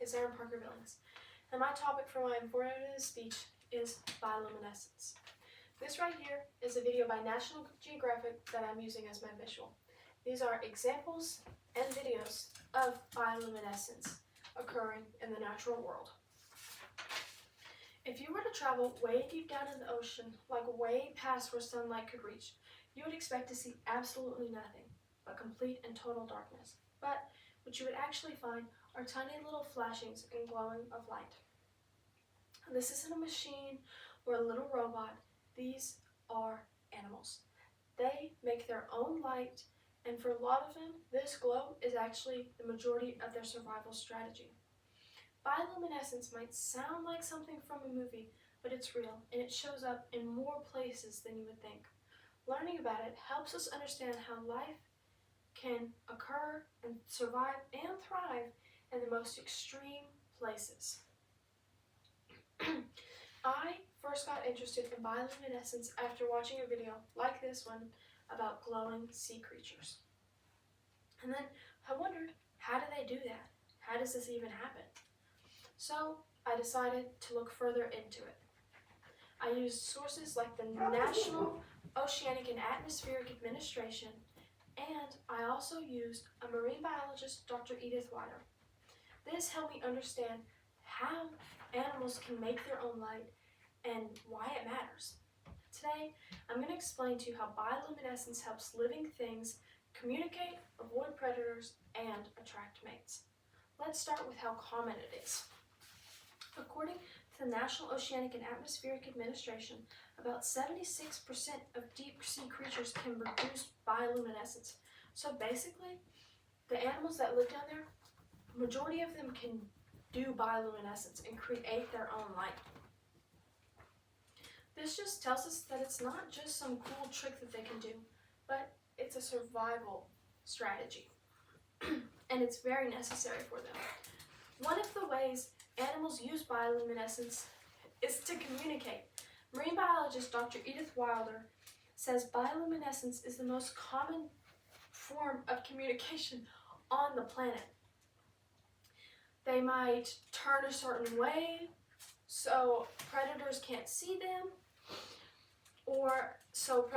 is Erin Parker Billings, and my topic for my informative speech is bioluminescence. This right here is a video by National Geographic that I'm using as my visual. These are examples and videos of bioluminescence occurring in the natural world. If you were to travel way deep down in the ocean, like way past where sunlight could reach, you would expect to see absolutely nothing but complete and total darkness. But what you would actually find are tiny little flashings and glowing of light. This isn't a machine or a little robot. These are animals. They make their own light, and for a lot of them, this glow is actually the majority of their survival strategy. Bioluminescence might sound like something from a movie, but it's real, and it shows up in more places than you would think. Learning about it helps us understand how life can occur and survive and thrive in the most extreme places. I first got interested in bioluminescence after watching a video like this one about glowing sea creatures. And then I wondered, how do they do that? How does this even happen? So I decided to look further into it. I used sources like the National Oceanic and Atmospheric Administration, and I also used a marine biologist, Dr. Edith Wilder. This helped me understand how animals can make their own light and why it matters. Today, I'm going to explain to you how bioluminescence helps living things communicate, avoid predators, and attract mates. Let's start with how common it is. According to the National Oceanic and Atmospheric Administration, about 76% of deep sea creatures can produce bioluminescence. So basically, the animals that live down there, majority of them can do bioluminescence and create their own light. This just tells us that it's not just some cool trick that they can do, but it's a survival strategy, and it's very necessary for them. One of the ways animals use bioluminescence is to communicate. Marine biologist Dr. Edith Wilder says bioluminescence is the most common form of communication on the planet. They might turn a certain way so predators can't see them, or so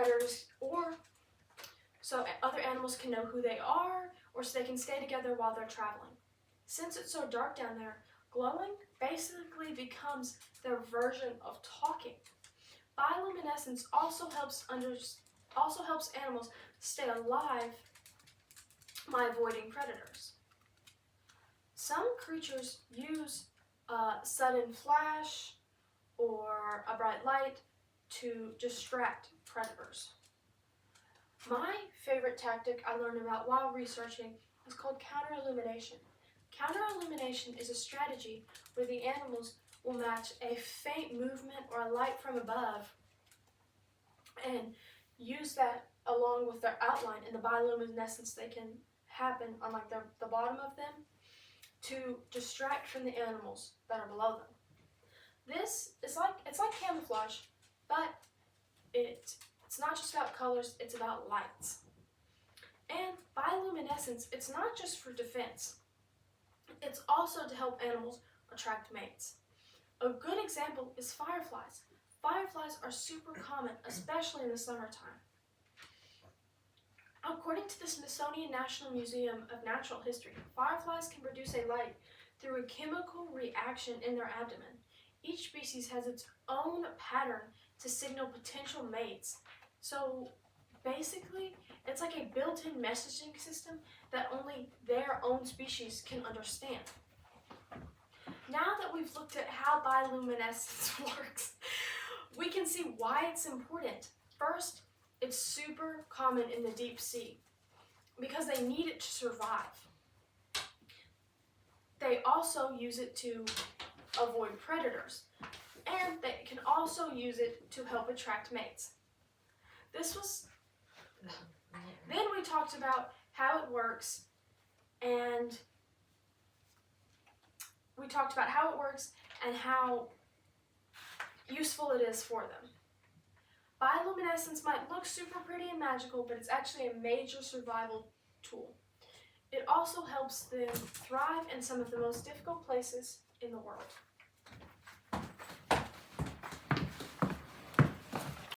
other animals can know who they are, or so they can stay together while they're traveling. Since it's so dark down there, glowing basically becomes their version of talking. Bioluminescence also helps animals stay alive by avoiding predators. Some creatures use a sudden flash or a bright light to distract predators. My favorite tactic I learned about while researching is called counter-illumination. Counter-illumination is a strategy where the animals will match a faint movement or a light from above and use that along with their outline and the bioluminescence that can happen on like the bottom of them to distract from the animals that are below them. This is it's like camouflage, but it's not just about colors, it's about lights. And bioluminescence, it's not just for defense. It's also to help animals attract mates. A good example is fireflies. Fireflies are super common, especially in the summertime. According to the Smithsonian National Museum of Natural History, fireflies can produce a light through a chemical reaction in their abdomen. Each species has its own pattern to signal potential mates. So basically, it's like a built-in messaging system that only their own species can understand. Now that we've looked at how bioluminescence works, we can see why it's important. First, it's super common in the deep sea because they need it to survive. They also use it to avoid predators, and they can also use it to help attract mates. Then we talked about how it works, and how useful it is for them. Bioluminescence might look super pretty and magical, but it's actually a major survival tool. It also helps them thrive in some of the most difficult places in the world.